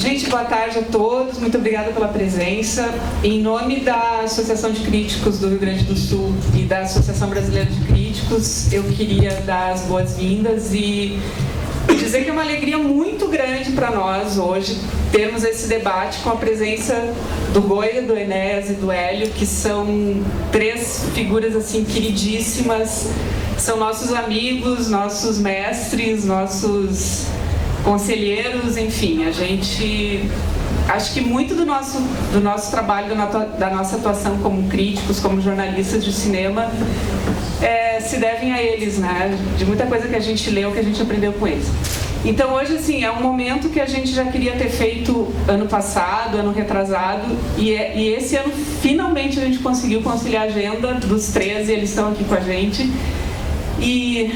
Gente, boa tarde a todos, muito obrigada pela presença. Em nome da Associação de Críticos do Rio Grande do Sul e da Associação Brasileira de Críticos, eu queria dar as boas-vindas e dizer que é uma alegria muito grande para nós hoje termos esse debate com a presença do Goya, do Enéas e do Hélio, que são três figuras assim queridíssimas, são nossos amigos, nossos mestres, nossos conselheiros, enfim, a gente acho que muito do nosso trabalho, da nossa atuação como críticos, como jornalistas de cinema, se devem a eles, né? De muita coisa que a gente leu, que a gente aprendeu com eles. Então hoje, assim, é um momento que a gente já queria ter feito ano passado, ano retrasado, e esse ano finalmente a gente conseguiu conciliar a agenda dos três e eles estão aqui com a gente. E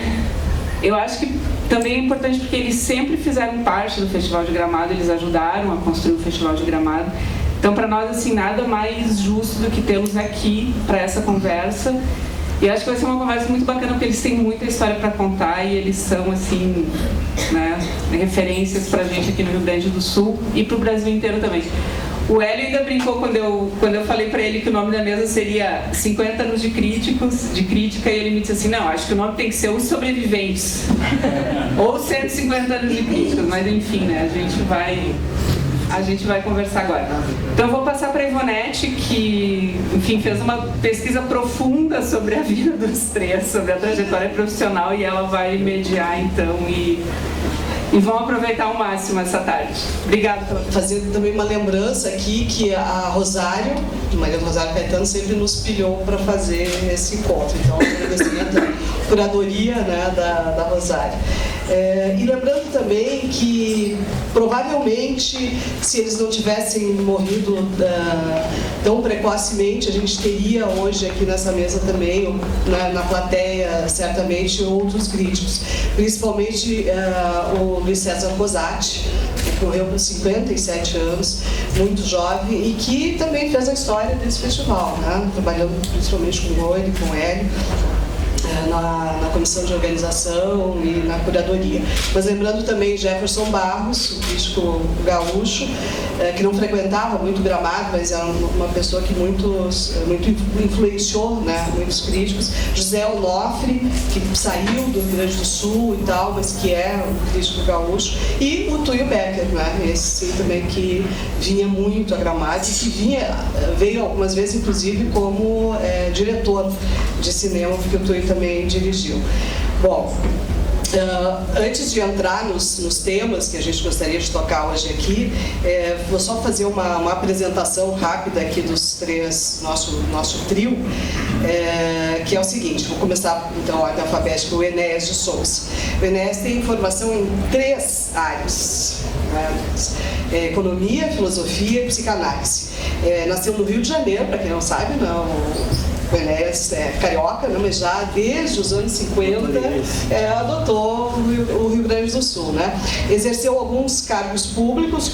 eu acho que também é importante porque eles sempre fizeram parte do Festival de Gramado, eles ajudaram a construir o Festival de Gramado. Então, para nós, assim, nada mais justo do que tê-los aqui para essa conversa. E acho que vai ser uma conversa muito bacana porque eles têm muita história para contar e eles são, assim, né, referências para a gente aqui no Rio Grande do Sul e para o Brasil inteiro também. O Hélio ainda brincou quando eu falei para ele que o nome da mesa seria 50 anos de crítica, e ele me disse assim, não, acho que o nome tem que ser Os Sobreviventes, ou 150 anos de críticas, mas enfim, né, a gente vai conversar agora. Então eu vou passar para a Ivonete, que, enfim, fez uma pesquisa profunda sobre a vida dos três, sobre a trajetória profissional, e ela vai mediar, então, e vão aproveitar ao máximo essa tarde. Obrigada. Fazer também uma lembrança aqui que a Rosário, Maria do Rosário Caetano, sempre nos pilhou para fazer esse encontro. Então, agradecimento à curadoria, né, da Rosário. E lembrando também que, provavelmente, se eles não tivessem morrido tão precocemente, a gente teria hoje aqui nessa mesa também, na plateia, certamente, outros críticos. Principalmente o Luiz César Cosati, que morreu com 57 anos, muito jovem, e que também fez a história desse festival, né? Trabalhando principalmente com o Goya e com o Hélio, na comissão de organização e na curadoria. Mas lembrando também Jefferson Barros, o crítico gaúcho, que não frequentava muito Gramado, mas era uma pessoa que muito influenciou, né, muitos críticos. José Onofre, que saiu do Rio Grande do Sul e tal, mas que é um crítico gaúcho. E o Túlio Becker, né, esse também que vinha muito a Gramado e que veio algumas vezes, inclusive, como diretor de cinema, porque o Túlio também dirigiu. Bom, antes de entrar nos temas que a gente gostaria de tocar hoje aqui, vou só fazer uma apresentação rápida aqui dos três, nosso trio, que é o seguinte, vou começar então a ordem alfabética, o Enéas de Souza. O Enéas tem formação em 3 áreas, né? Economia, filosofia e psicanálise. Nasceu no Rio de Janeiro, para quem não sabe, não. O Enéas é carioca, né, mas já desde os anos 50 adotou o Rio Grande do Sul, né? Exerceu alguns cargos públicos,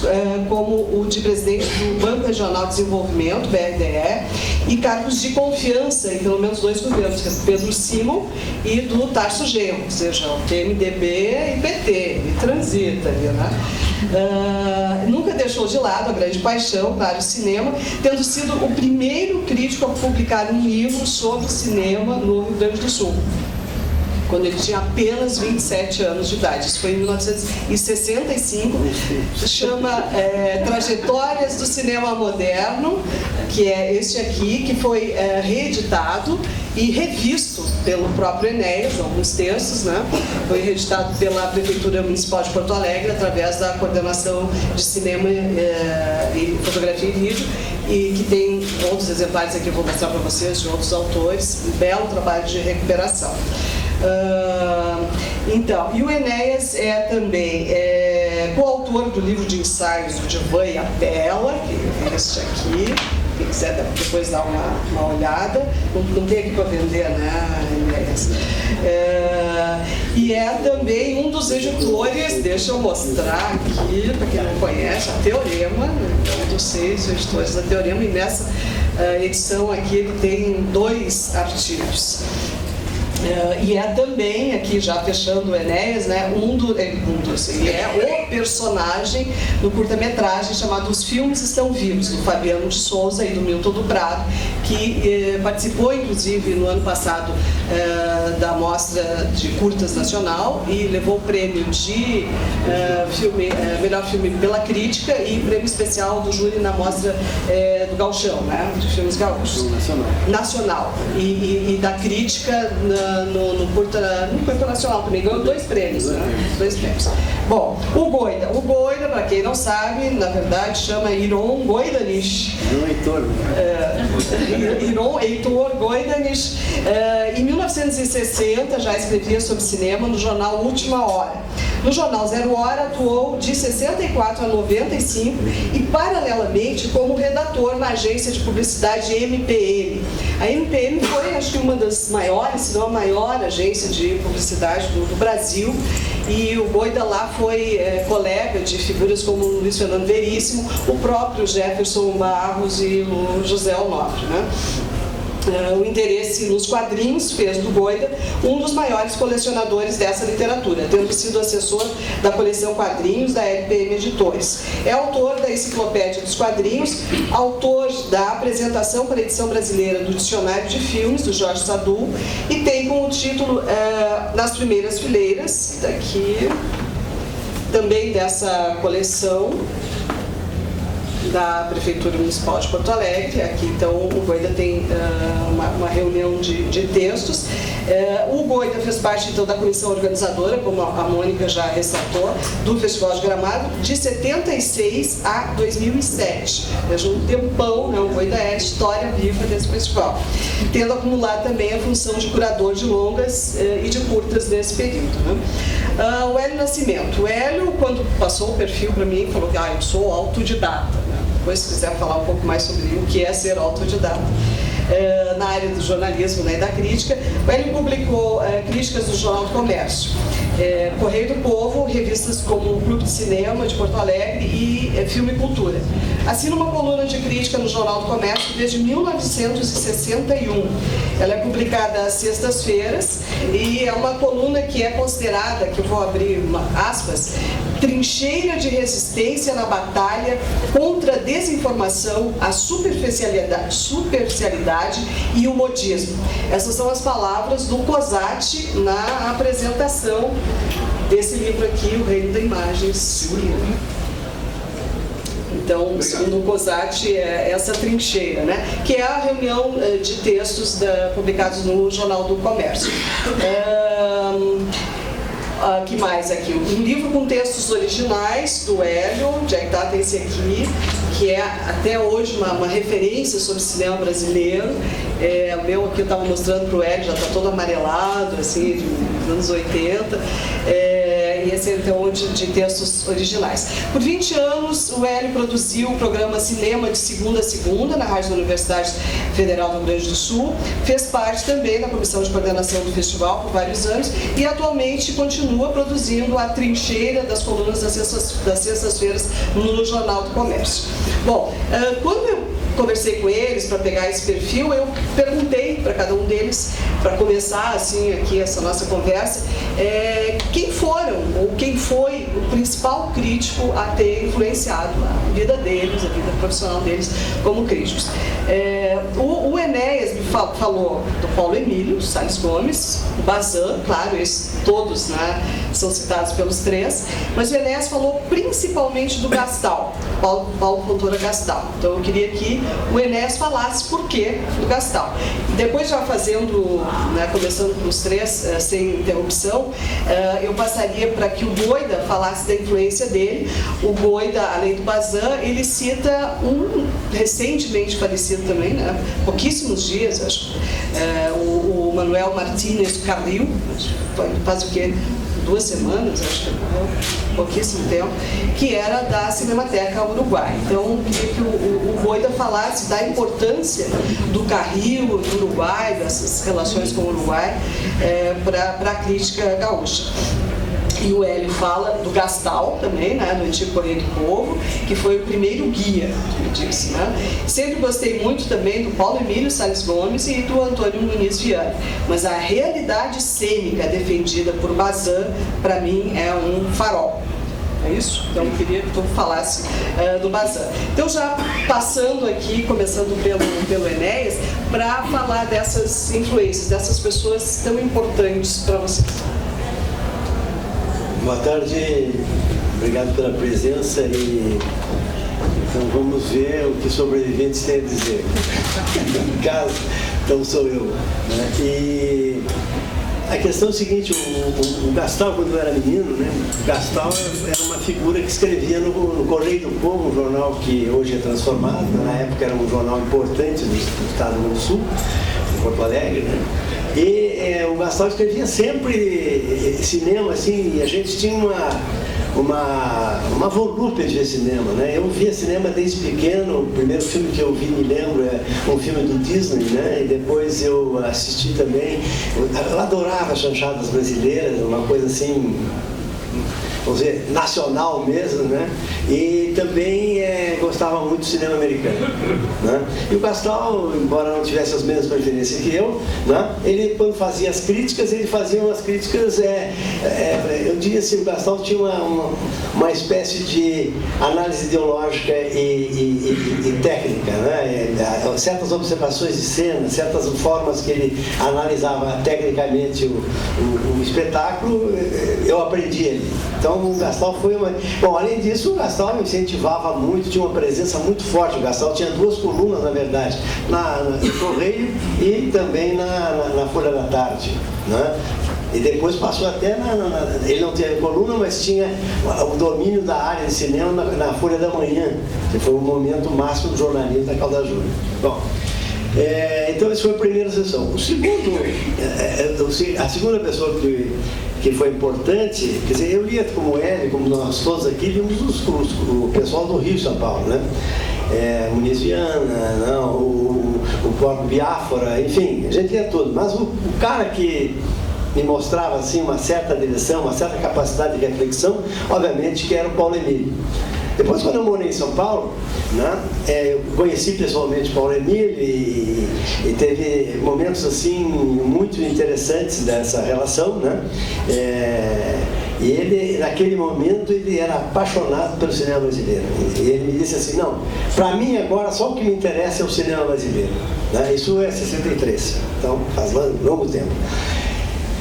como o de presidente do Banco Regional de Desenvolvimento, BRDE, e cargos de confiança em pelo menos 2 governos, que é do Pedro Simon e do Tarso Genro, ou seja, o PMDB e PT, e transita ali, né? Nunca deixou de lado a grande paixão para o cinema, tendo sido o primeiro crítico a publicar um livro sobre cinema no Rio Grande do Sul, quando ele tinha apenas 27 anos de idade. Isso foi em 1965, se chama Trajetórias do Cinema Moderno, que é este aqui, que foi reeditado e revisto pelo próprio Enéas, alguns textos, né? Foi reeditado pela Prefeitura Municipal de Porto Alegre, através da Coordenação de Cinema e Fotografia e Vídeo, e que tem outros exemplares aqui, eu vou mostrar para vocês, de outros autores, um belo trabalho de recuperação. Então, e o Enéas é também coautor do livro de ensaios do Divã e a Tela, que é este aqui. Quem quiser depois dar uma olhada, não tem aqui para vender, né, Enéas? E é também um dos editores, deixa eu mostrar aqui, para quem não conhece, a Teorema, um dos 6 editores da Teorema, e nessa edição aqui ele tem 2 artigos. E é também, aqui já fechando o Enéas, né, ele é o personagem do curta-metragem chamado Os Filmes Estão Vivos, do Fabiano de Souza e do Milton do Prado, que participou, inclusive, no ano passado da Mostra de Curtas Nacional e levou o prêmio de melhor filme pela crítica e prêmio especial do júri na Mostra do Gauchão, né, de filmes gaúchos. Nacional. E da crítica no curta nacional também, ganhou 2 prêmios, né? 2 prêmios. Bom, o Goida, para quem não sabe, na verdade chama Iron Goidanich. Iron Heitor Goidanich. Em 1960 já escrevia sobre cinema no jornal Última Hora. No jornal Zero Hora atuou de 64 a 95 e, paralelamente, como redator na agência de publicidade MPM. A MPM foi, acho que, uma das maiores, se não a maior agência de publicidade do Brasil, e o Goida lá foi colega de figuras como o Luiz Fernando Veríssimo, o próprio Jefferson Barros e o José Onofre, né? O interesse nos quadrinhos fez do Goida um dos maiores colecionadores dessa literatura, tendo sido assessor da coleção Quadrinhos da LPM Editores. É autor da Enciclopédia dos Quadrinhos, autor da apresentação para a edição brasileira do Dicionário de Filmes, do Jorge Sadu, e tem como título Nas Primeiras Fileiras, daqui, também dessa coleção da Prefeitura Municipal de Porto Alegre. Aqui, então, o Goida tem uma reunião de textos. O Goida fez parte, então, da comissão organizadora, como a Mônica já ressaltou, do Festival de Gramado, de 76 a 2007. Veja, um tempão, né? O Goida é a história viva desse festival, tendo acumulado também a função de curador de longas e de curtas nesse período, né? O Hélio Nascimento. O Hélio, quando passou o perfil para mim, falou que eu sou autodidata. Depois, se quiser falar um pouco mais sobre o que é ser autodidata na área do jornalismo, né, e da crítica, ele publicou críticas do Jornal do Comércio, Correio do Povo, revistas como o Clube de Cinema de Porto Alegre e Filme e Cultura. Assina uma coluna de crítica no Jornal do Comércio desde 1961. Ela é publicada às sextas-feiras e é uma coluna que é considerada, que eu vou abrir aspas, trincheira de resistência na batalha contra a desinformação, a superficialidade e o modismo. Essas são as palavras do Cosati na apresentação desse livro aqui, O Reino da Imagem. Então, segundo o Cosati, é essa trincheira, né? Que é a reunião de textos publicados no Jornal do Comércio. Que mais aqui? Um livro com textos originais do Hélio, já tem esse aqui, que é até hoje uma referência sobre cinema brasileiro. O meu aqui eu estava mostrando para o Hélio, já está todo amarelado, assim, dos anos 80. E esse é então de textos originais. Por 20 anos, o Hélio produziu o programa Cinema de Segunda a Segunda, na Rádio da Universidade Federal do Rio Grande do Sul. Fez parte também da comissão de coordenação do festival por vários anos e atualmente continua produzindo a trincheira das colunas das sextas-feiras no Jornal do Comércio. Bom, quando eu conversei com eles para pegar esse perfil, eu perguntei para cada um deles, para começar assim aqui essa nossa conversa, quem foram ou quem foi o principal crítico a ter influenciado a vida deles, a vida profissional deles como críticos. O Enéas me falou do Paulo Emílio Salles Gomes, o Bazan, claro, esses todos, né, são citados pelos três, mas o Enéas falou principalmente do Gastal, Paulo Fontoura Gastal. Então eu queria que o Enéas falasse por quê do Gastal. Depois, já fazendo, né, começando com os três, sem interrupção, eu passaria para que o Goida falasse da influência dele. O Goida, além do Bazan, ele cita um recentemente falecido também, né, pouquíssimos dias, acho, o Manuel Martínez Carril, faz o quê? 2 semanas, acho que pouquíssimo tempo, que era da Cinemateca Uruguai. Então, eu queria que o Goida falasse da importância do Carril, do Uruguai, dessas relações com o Uruguai, para a crítica gaúcha. E o Hélio fala do Gastal também, né, do Antigo Correio do Povo, que foi o primeiro guia, ele disse, né? Sempre gostei muito também do Paulo Emílio Salles Gomes e do Antônio Muniz Viana, mas a realidade cênica defendida por Bazin, para mim, é um farol. É isso? Então eu queria que tu falasse do Bazin. Então já passando aqui, começando pelo Enéas, para falar dessas influências, dessas pessoas tão importantes para vocês. Boa tarde, obrigado pela presença e então vamos ver o que os sobreviventes têm a dizer. No caso, então sou eu, né? E a questão é o seguinte, o Gastal, quando eu era menino, né? O Gastal era uma figura que escrevia no Correio do Povo, um jornal que hoje é transformado, na época era um jornal importante do estado do Rio Grande do Sul, em Porto Alegre, né? E o Gastal escrevia sempre cinema, assim, e a gente tinha uma volúpia de ver cinema, né? Eu via cinema desde pequeno. O primeiro filme que eu vi, me lembro, é um filme do Disney, né? E depois eu assisti também. Eu adorava chanchadas brasileiras, uma coisa assim, vamos dizer, nacional mesmo, né? E também gostava muito do cinema americano, né? E o Gastal, embora não tivesse as mesmas preferências que eu, né? Ele, quando fazia as críticas, ele fazia umas críticas, eu diria assim, o Gastal tinha uma espécie de análise ideológica e técnica, né? Certas observações de cena, certas formas que ele analisava tecnicamente o espetáculo, eu aprendi ali. Então o Gastal foi uma... Bom, além disso, o Gastal me incentivava muito, tinha uma presença muito forte. O Gastal tinha duas colunas, na verdade, no Correio e também na Folha da Tarde, né? E depois passou até ele não tinha coluna, mas tinha o domínio da área de cinema na Folha da Manhã, que foi o momento máximo do jornalismo da Caldas Júnior. Bom, então essa foi a primeira sessão. A segunda pessoa que foi importante, quer dizer, eu lia como ele, como nós todos aqui, vimos o pessoal do Rio e São Paulo, né? Muniz Viana, o próprio Biafora, enfim, a gente lia tudo. Mas o cara que me mostrava assim uma certa direção, uma certa capacidade de reflexão, obviamente que era o Paulo Emílio. Depois, quando eu morei em São Paulo, né, eu conheci pessoalmente o Paulo Emílio e teve momentos assim muito interessantes dessa relação, né? E ele, naquele momento, ele era apaixonado pelo cinema brasileiro. E ele me disse assim, não, para mim agora só o que me interessa é o cinema brasileiro, né? Isso é 63, então faz longo tempo.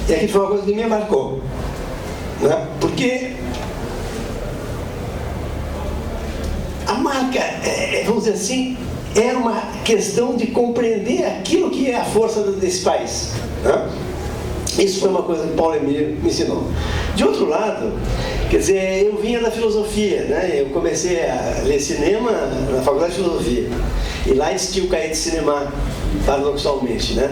E aqui foi uma coisa que me marcou, né? Porque a marca, vamos dizer assim, era uma questão de compreender aquilo que é a força desse país, né? Isso foi uma coisa que Paulo Emílio me ensinou. De outro lado, quer dizer, eu vinha da filosofia, né? Eu comecei a ler cinema na Faculdade de Filosofia. E lá existia o cahier de cinema, paradoxalmente, né?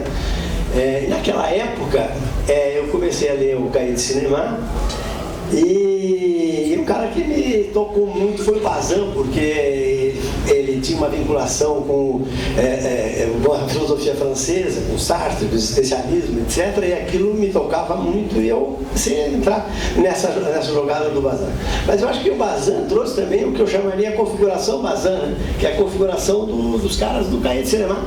Naquela época, eu comecei a ler o cahier de cinema. E o cara que me tocou muito foi o Bazin, porque ele tinha uma vinculação com a filosofia francesa, com Sartre, com o especialismo, etc. E aquilo me tocava muito e eu comecei a entrar nessa jogada do Bazin. Mas eu acho que o Bazin trouxe também o que eu chamaria a configuração Bazin, né? Que é a configuração dos caras do cahier de cinema.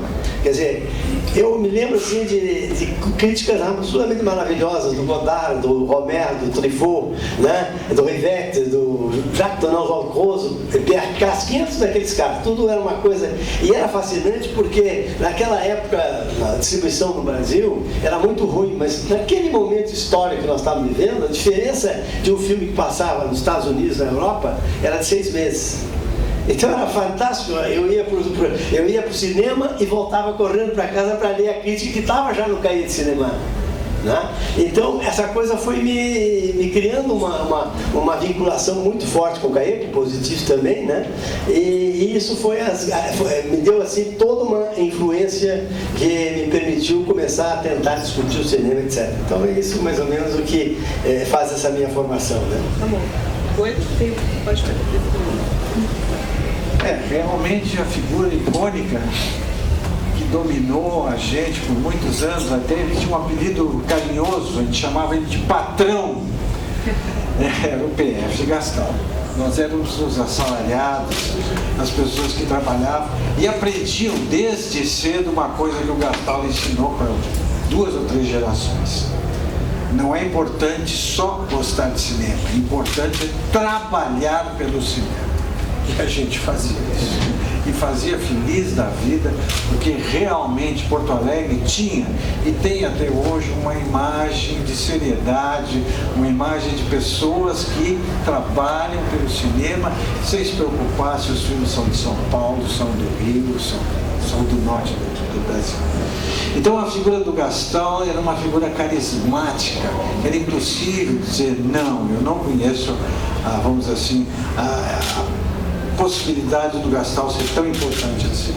Quer dizer, eu me lembro assim de críticas absolutamente maravilhosas do Godard, do Romer, do Truffaut, né? Do Rivette, do Jacques Tonon Valcroso, Pierre Castro, 500 daqueles caras, tudo era uma coisa, e era fascinante porque naquela época a distribuição no Brasil era muito ruim, mas naquele momento histórico que nós estávamos vivendo, a diferença de um filme que passava nos Estados Unidos, na Europa, era de 6 meses. Então era fantástico, eu ia para o cinema e voltava correndo para casa para ler a crítica que estava já no cahier de cinema, né? Então essa coisa foi me criando uma vinculação muito forte com o cahier, positivo também, né? E isso me deu assim toda uma influência que me permitiu começar a tentar discutir o cinema, etc. Então é isso mais ou menos o que faz essa minha formação, né? Tá bom. Pode ficar. Realmente a figura icônica que dominou a gente por muitos anos, até ele tinha um apelido carinhoso, a gente chamava ele de patrão. era o PF Gastão. Nós éramos os assalariados, as pessoas que trabalhavam e aprendiam desde cedo uma coisa que o Gastal ensinou para 2 ou 3 gerações. Não é importante só gostar de cinema, é importante trabalhar pelo cinema. E a gente fazia isso. E fazia feliz da vida, porque realmente Porto Alegre tinha e tem até hoje uma imagem de seriedade, uma imagem de pessoas que trabalham pelo cinema sem se preocupar se os filmes são de São Paulo, são do Rio, são do norte do Brasil. Então a figura do Gastão era uma figura carismática, era impossível dizer não, eu não conheço, vamos dizer assim, a possibilidade do Gastão ser tão importante assim.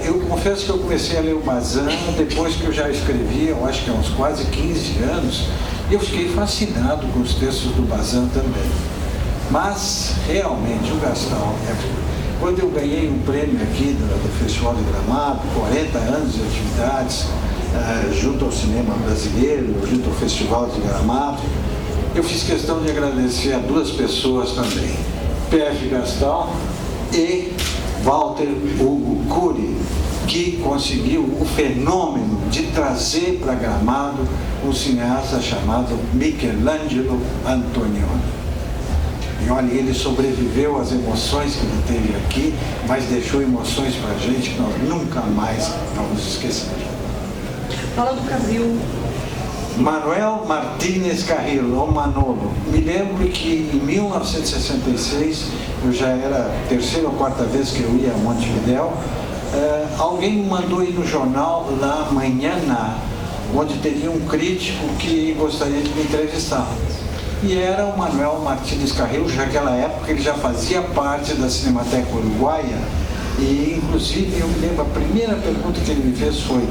Eu confesso que eu comecei a ler o Bazin depois que eu já escrevia, eu acho que há uns quase 15 anos, e eu fiquei fascinado com os textos do Bazin também. Mas, realmente, o Gastão, quando eu ganhei um prêmio aqui do Festival de Gramado, 40 anos de atividades, junto ao cinema brasileiro, junto ao Festival de Gramado, eu fiz questão de agradecer a 2 pessoas também. PF Gastão e Walter Hugo Cury, que conseguiu o fenômeno de trazer para Gramado um cineasta chamado Michelangelo Antonioni. E olha, ele sobreviveu às emoções que ele teve aqui, mas deixou emoções para a gente que nós nunca mais vamos esquecer. Fala do Brasil. Manuel Martínez Carrillo, ou Manolo. Me lembro que em 1966, eu já era a 3ª ou 4ª vez que eu ia a Montevidéu, alguém me mandou ir no jornal La Mañana, onde teria um crítico que gostaria de me entrevistar. E era o Manuel Martínez Carrillo, naquela época ele já fazia parte da Cinemateca Uruguaia, e inclusive eu me lembro, a primeira pergunta que ele me fez foi: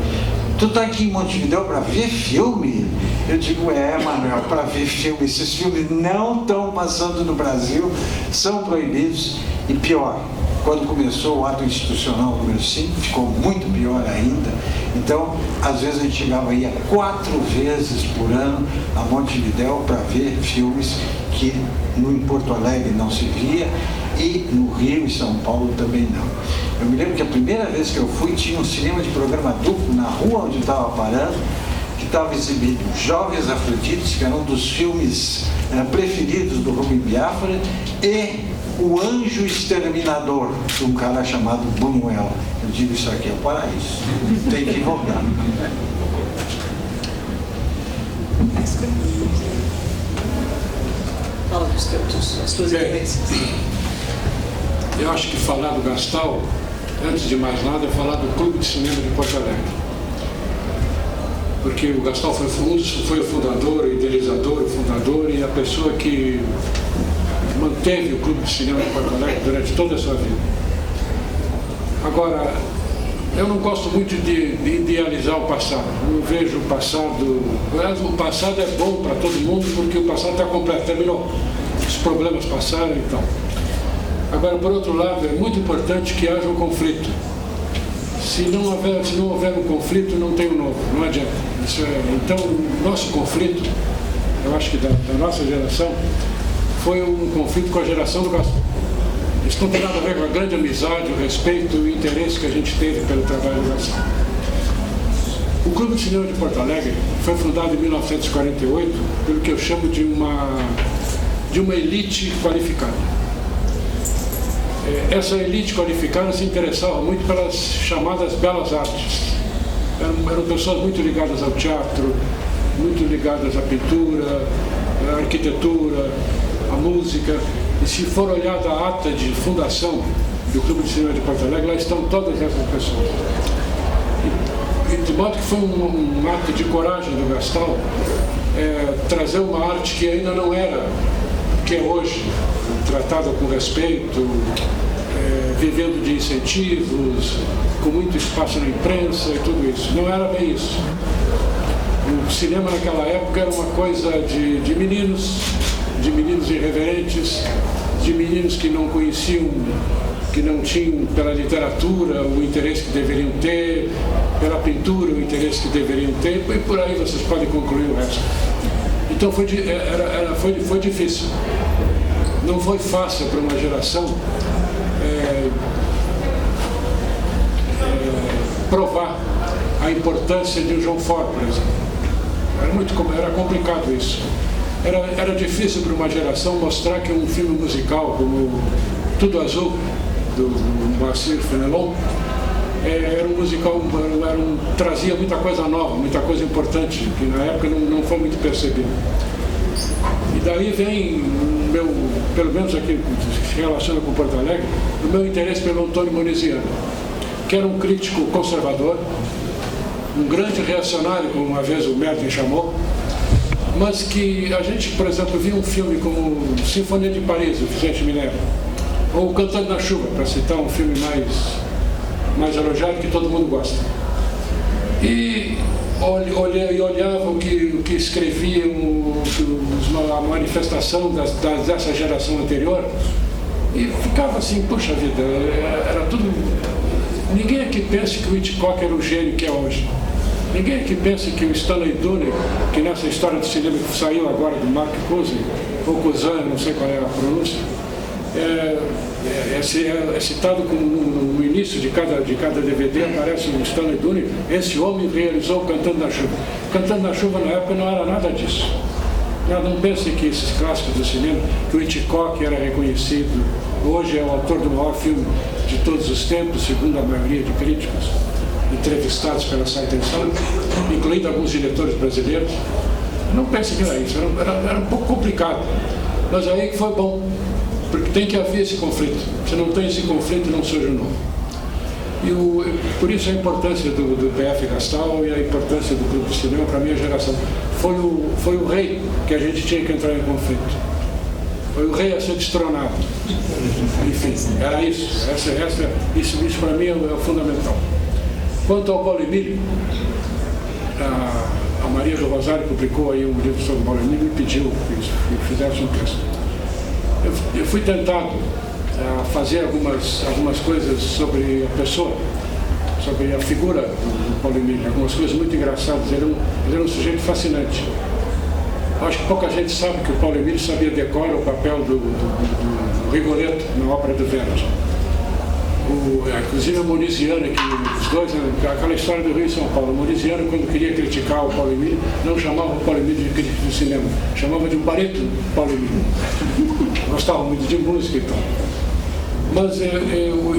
tu tá aqui em Montevidéu para ver filme? Eu digo, Manuel, para ver filme. Esses filmes não estão passando no Brasil, são proibidos. E pior, quando começou o ato institucional número 5, ficou muito pior ainda. Então, às vezes a gente chegava aí 4 vezes por ano a Montevidéu para ver filmes que em Porto Alegre não se via e no Rio e São Paulo também não. Eu me lembro que a primeira vez que eu fui tinha um cinema de programa duplo na rua onde eu estava parando, que estava exibindo Jovens Afrodites, que era um dos filmes preferidos do Rubem Biafra, e O Anjo Exterminador, de um cara chamado Buñuel. Eu digo, isso aqui é o paraíso, tem que voltar. Fala das tuas experiências. Eu acho que falar do Gastal, antes de mais nada, é falar do Clube de Cinema de Porto Alegre. Porque o Gastal foi o fundador, o idealizador, o fundador e a pessoa que manteve o Clube de Cinema de Porto Alegre durante toda a sua vida. Agora, eu não gosto muito de idealizar o passado. Eu não vejo o passado... O passado é bom para todo mundo porque o passado está completo, terminou. Os problemas passaram e tal. Agora, por outro lado, é muito importante que haja um conflito. Se não houver um conflito, não tem um novo, não adianta. Então, o nosso conflito, eu acho que da nossa geração, foi um conflito com a geração do Gastal. Isso não tem nada a ver com a grande amizade, o respeito e o interesse que a gente teve pelo trabalho do Gastal. O Clube de Cinema de Porto Alegre foi fundado em 1948 pelo que eu chamo de uma elite qualificada. Essa elite qualificada se interessava muito pelas chamadas belas artes. Eram pessoas muito ligadas ao teatro, muito ligadas à pintura, à arquitetura, à música. E se for olhar da ata de fundação do Clube de Cinema de Porto Alegre, lá estão todas essas pessoas. E de modo que foi um ato de coragem do Gastal trazer uma arte que ainda não era, que é hoje, tratada com respeito, vivendo de incentivos, com muito espaço na imprensa e tudo isso. Não era bem isso. O cinema naquela época era uma coisa de meninos irreverentes, de meninos que não conheciam, que não tinham pela literatura o interesse que deveriam ter, pela pintura o interesse que deveriam ter, e por aí vocês podem concluir o resto. Então Então foi difícil. Não foi fácil para uma geração provar a importância de um João Ford, por exemplo. Era complicado isso. Era difícil para uma geração mostrar que um filme musical como Tudo Azul, do Moacir Fenelon, era um musical, trazia muita coisa nova, muita coisa importante, que na época não foi muito percebido. E daí vem pelo menos aqui se relaciona com Porto Alegre, o meu interesse pelo Antônio Moniziano, que era um crítico conservador, um grande reacionário, como uma vez o Merton chamou, mas que a gente, por exemplo, via um filme como Sinfonia de Paris, do Vicente Minero, ou Cantando na Chuva, para citar um filme mais elogiado, que todo mundo gosta. E olhava o que escreviam, a manifestação dessa geração anterior, e ficava assim, puxa vida, era tudo... Ninguém aqui pensa que o Hitchcock era o gênio que é hoje. Ninguém aqui pensa que o Stanley Donen, que nessa história do cinema que saiu agora do Mark Cousin, ou Cousin, não sei qual é a pronúncia, é citado no início de cada DVD, aparece o Stanley Donen, esse homem realizou Cantando na Chuva. Cantando na Chuva na época não era nada disso. Não pense que esses clássicos do cinema, que o Hitchcock era reconhecido, hoje é o autor do maior filme de todos os tempos, segundo a maioria de críticos entrevistados pela Sight & Sound, incluindo alguns diretores brasileiros. Não pense que era isso, era um pouco complicado, mas aí que foi bom, porque tem que haver esse conflito. Se não tem esse conflito, não surge um novo. Por isso a importância do PF Gastal e a importância do Clube de Cinema para a minha geração. Foi o rei que a gente tinha que entrar em conflito. Foi o rei a ser destronado. Enfim, era isso. Isso para mim é o fundamental. Quanto ao Paulo Emílio, a Maria do Rosário publicou aí um livro sobre o Paulo Emílio e pediu que fizesse um texto. Eu fui tentado a fazer algumas coisas sobre a pessoa, sobre a figura do Paulo Emílio, algumas coisas muito engraçadas. Ele era um sujeito fascinante. Acho que pouca gente sabe que o Paulo Emílio sabia decorar o papel do Rigoletto na ópera do Verdi. Inclusive a Moniziano, que os dois, aquela história do Rio e São Paulo, a Moniziano, quando queria criticar o Paulo Emílio, não chamava o Paulo Emílio de crítico de cinema, chamava de um barítono Paulo Emílio. Gostava muito de música e tal. Mas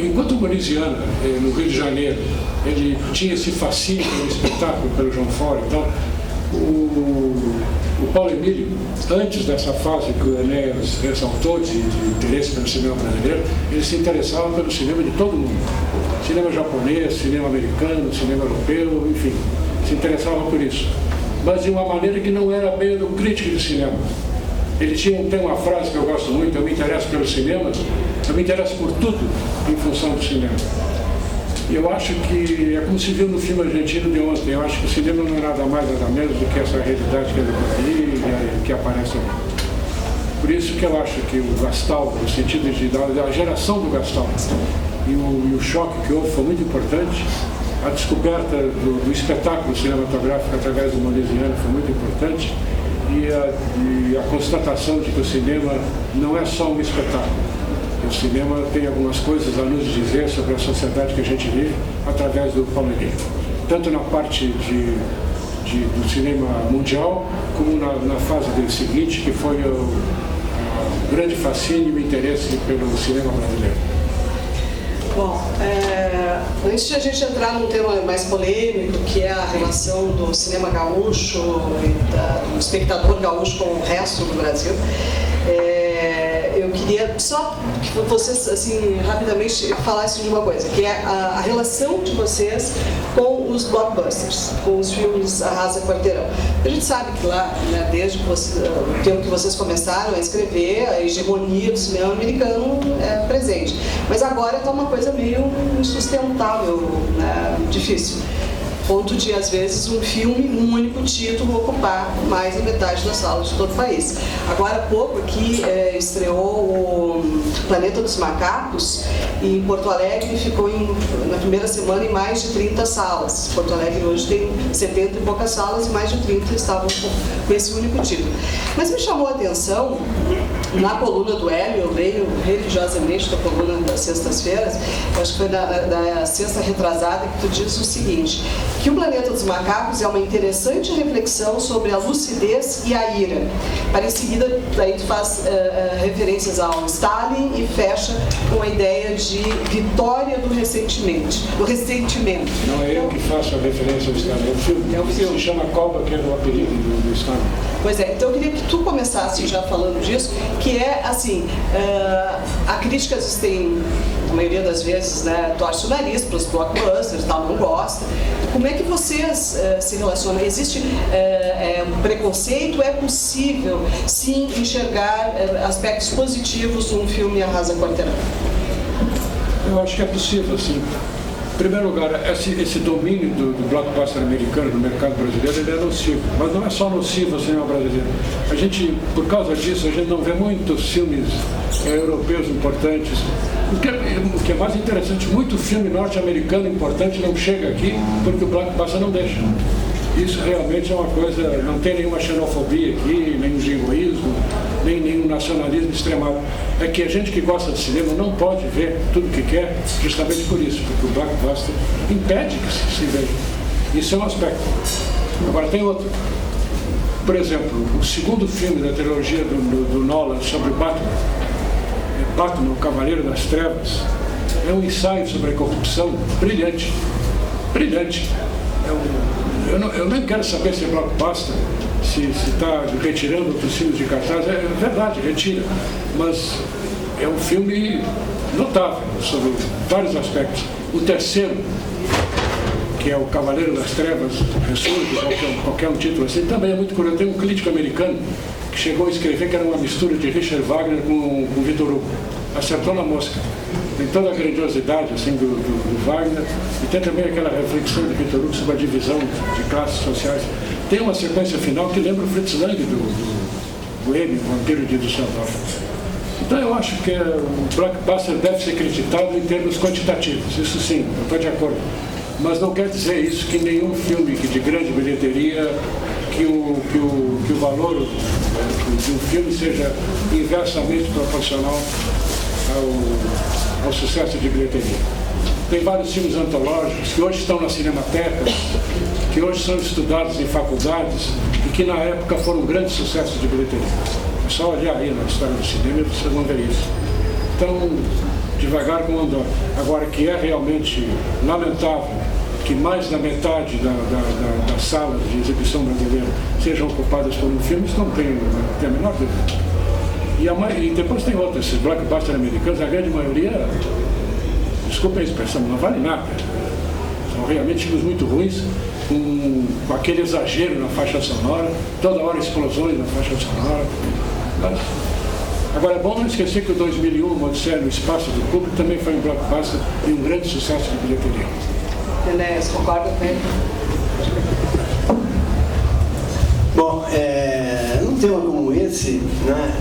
enquanto o Moniziano, no Rio de Janeiro, ele tinha esse fascínio pelo espetáculo, pelo João Ford e tal, o Paulo Emílio, antes dessa fase que o Enéas ressaltou de interesse pelo cinema brasileiro, ele se interessava pelo cinema de todo mundo. Cinema japonês, cinema americano, cinema europeu, enfim, se interessava por isso. Mas de uma maneira que não era bem do crítico de cinema. Ele tem uma frase que eu gosto muito: eu me interesso pelo cinema, eu me interesso por tudo em função do cinema. E eu acho que é como se viu no filme argentino de ontem. Eu acho que o cinema não é nada mais, nada menos do que essa realidade que ele aí, que aparece ali. Por isso que eu acho que o Gastal, no sentido da geração do Gastal, e o choque que houve foi muito importante. A descoberta do espetáculo cinematográfico através do Moniziano foi muito importante. E a constatação de que o cinema não é só um espetáculo. O cinema tem algumas coisas a nos dizer sobre a sociedade que a gente vive através do Paulo Emílio. Tanto na parte do cinema mundial, como na fase dele seguinte, que foi o grande fascínio e interesse pelo cinema brasileiro. Bom, antes de a gente entrar num tema mais polêmico, que é a relação do cinema gaúcho e do espectador gaúcho com o resto do Brasil, eu queria só que vocês, assim, rapidamente falassem de uma coisa, que é a relação de vocês com os blockbusters, com os filmes Arrasa Quarteirão. A gente sabe que lá, né, desde o tempo que vocês começaram a escrever, a hegemonia do cinema americano é presente. Mas agora está uma coisa meio insustentável, né, difícil. ponto de, às vezes, um filme, um único título, ocupar mais da metade das salas de todo o país. Agora há pouco aqui estreou o Planeta dos Macacos, e em Porto Alegre ficou na primeira semana em mais de 30 salas. Porto Alegre hoje tem 70 e poucas salas e mais de 30 estavam com esse único título. Mas me chamou a atenção, na coluna do Hélio, eu leio religiosamente da coluna das sextas-feiras, acho que foi da sexta retrasada, que tu diz o seguinte, que o Planeta dos Macacos é uma interessante reflexão sobre a lucidez e a ira. Para em seguida, daí tu faz referências ao Stalin e fecha com a ideia de vitória do ressentimento. Não é eu que faço a referência ao Stalin, é um filme. É um filme. Se chama Copa, que é o apelido do Stalin. Pois é, então eu queria que tu começasse já falando disso, que é assim, a crítica às vezes tem, a maioria das vezes, né, torce o nariz para os blockbusters e tal, não gosta. Como é que vocês se relacionam? Existe um preconceito? É possível, sim, enxergar aspectos positivos num filme Arrasa Quarteirão? Eu acho que é possível, sim. Em primeiro lugar, esse domínio do blockbuster americano no mercado brasileiro, ele é nocivo. Mas não é só nocivo ao cinema brasileiro. A gente, por causa disso, a gente não vê muitos filmes europeus importantes. O que é mais interessante, muito filme norte-americano importante não chega aqui porque o blockbuster não deixa. Isso realmente é uma coisa, não tem nenhuma xenofobia aqui, nenhum jingoísmo, nem nenhum nacionalismo extremado. É que a gente que gosta de cinema não pode ver tudo o que quer justamente por isso, porque o blockbuster impede que se veja. Isso é um aspecto. Agora tem outro. Por exemplo, o segundo filme da trilogia do Nolan sobre Batman, o Cavaleiro das Trevas, é um ensaio sobre a corrupção brilhante. Brilhante. Eu nem quero saber se é blockbuster, se está retirando outros filmes de cartaz. É verdade, retira. Mas é um filme notável sobre vários aspectos. O terceiro, que é o Cavaleiro das Trevas, ressurge, qualquer um título assim, também é muito curioso. Tem um crítico americano que chegou a escrever que era uma mistura de Richard Wagner com Victor Hugo. Acertou na mosca. Tem toda a grandiosidade assim, do Wagner, e tem também aquela reflexão de Victor Hugo sobre a divisão de classes sociais. Tem uma sequência final que lembra o Fritz Lang do Boêmio, o Vampiro de Düsseldorf. Então eu acho que o blockbuster deve ser criticado em termos quantitativos, isso sim, eu estou de acordo. Mas não quer dizer isso que nenhum filme de grande bilheteria, que o valor de um filme seja inversamente proporcional ao sucesso de bilheteria. Tem vários filmes antológicos que hoje estão na Cinemateca, que hoje são estudados em faculdades e que na época foram grandes sucessos de bilheteria. É só olhar aí na história do cinema e vocês vão ver isso. Então, devagar com o andor. Agora, que é realmente lamentável que mais da metade das salas de exibição brasileira sejam ocupadas por um filme, isso não tem a menor dúvida. E depois tem outros, esses blockbusters americanos, a grande maioria, desculpem a expressão, não vale nada. São realmente filmes muito ruins, com aquele exagero na faixa sonora, toda hora explosões na faixa sonora. Mas, agora é bom não esquecer que o 2001, uma Odisseia no Espaço do Kubrick, também foi um blockbuster e um grande sucesso de bilheteria. Enéas, concorda com ele? Bom, num tema como esse, né,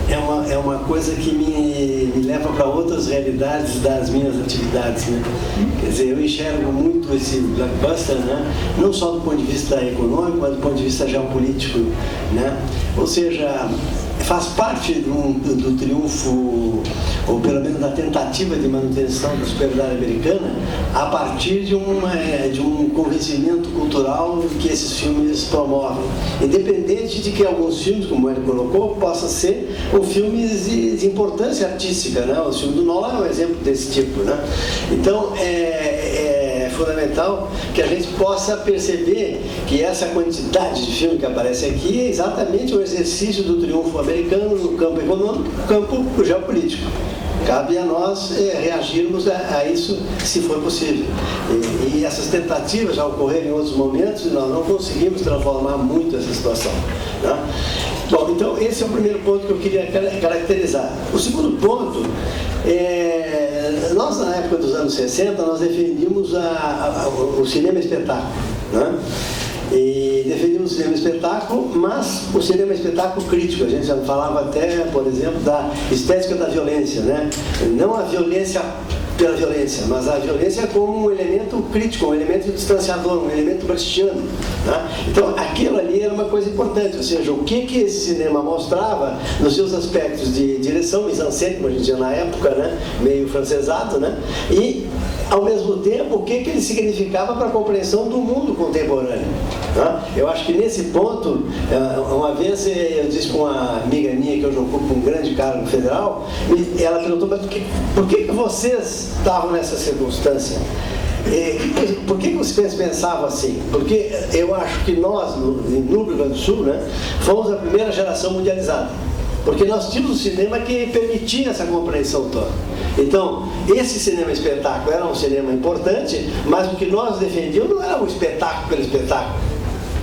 é uma coisa que me leva para outras realidades das minhas atividades, né? Quer dizer, eu enxergo muito esse blockbuster, né? Não só do ponto de vista econômico, mas do ponto de vista geopolítico, né? Ou seja, faz parte do triunfo, ou pelo menos da tentativa de manutenção da superioridade americana, a partir de um convencimento cultural que esses filmes promovem. Independente de que alguns filmes, como ele colocou, possam ser filmes de importância artística, né? O filme do Nolan é um exemplo desse tipo, né? Então, é fundamental que a gente possa perceber que essa quantidade de filme que aparece aqui é exatamente o exercício do triunfo americano no campo econômico, no campo geopolítico. Cabe a nós reagirmos a isso, se for possível. E essas tentativas já ocorreram em outros momentos e nós não conseguimos transformar muito essa situação, né? Bom, então esse é o primeiro ponto que eu queria caracterizar. O segundo ponto nós na época dos anos 60, nós defendíamos o cinema espetáculo, né? E defendíamos o cinema espetáculo, mas o cinema espetáculo crítico. A gente já falava até, por exemplo, da estética da violência, né? Não a violência pela violência, mas a violência como um elemento crítico, um elemento distanciador, um elemento brechiano, né? Então aquilo ali era uma coisa importante, ou seja, o que esse cinema mostrava nos seus aspectos de direção, mise-en-scène, como a gente dizia na época, né? Meio francesado, né? E ao mesmo tempo, o que ele significava para a compreensão do mundo contemporâneo, né? Eu acho que nesse ponto, uma vez eu disse para uma amiga minha que hoje ocupa um grande cargo federal, ela perguntou, mas por que vocês estavam nessa circunstância? Por que vocês pensavam assim? Porque eu acho que nós, no Rio Grande do Sul, né, fomos a primeira geração mundializada. Porque nós tínhamos um cinema que permitia essa compreensão toda. Então, esse cinema espetáculo era um cinema importante, mas o que nós defendíamos não era um espetáculo pelo espetáculo.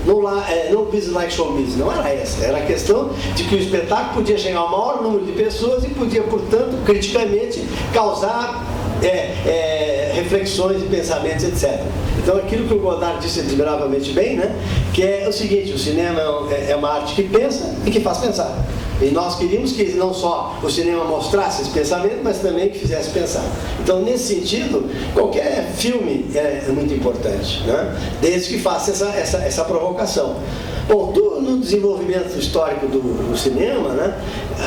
Não business like show business, não era essa. Era a questão de que o espetáculo podia chegar ao maior número de pessoas e podia, portanto, criticamente, causar reflexões e pensamentos, etc. Então, aquilo que o Godard disse admiravelmente bem, né, que é o seguinte: o cinema é uma arte que pensa e que faz pensar. E nós queríamos que não só o cinema mostrasse esse pensamento, mas também que fizesse pensar. Então, nesse sentido, qualquer filme é muito importante, né? Desde que faça essa provocação. Bom, no desenvolvimento histórico do cinema, né,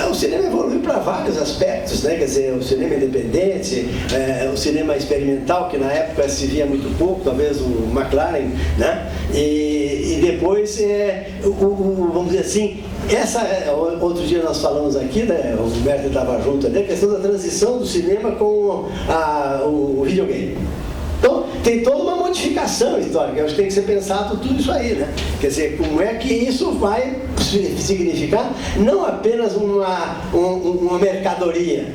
o cinema evoluiu para vários aspectos, né? Quer dizer, o cinema independente, o cinema experimental, que na época se via muito pouco, talvez o McLaren, né? E depois, vamos dizer assim, outro dia nós falamos aqui, né, o Humberto estava junto ali, a questão da transição do cinema com o videogame. Então, tem toda uma modificação histórica. Eu acho que tem que ser pensado tudo isso aí, né? Quer dizer, como é que isso vai significar não apenas uma mercadoria,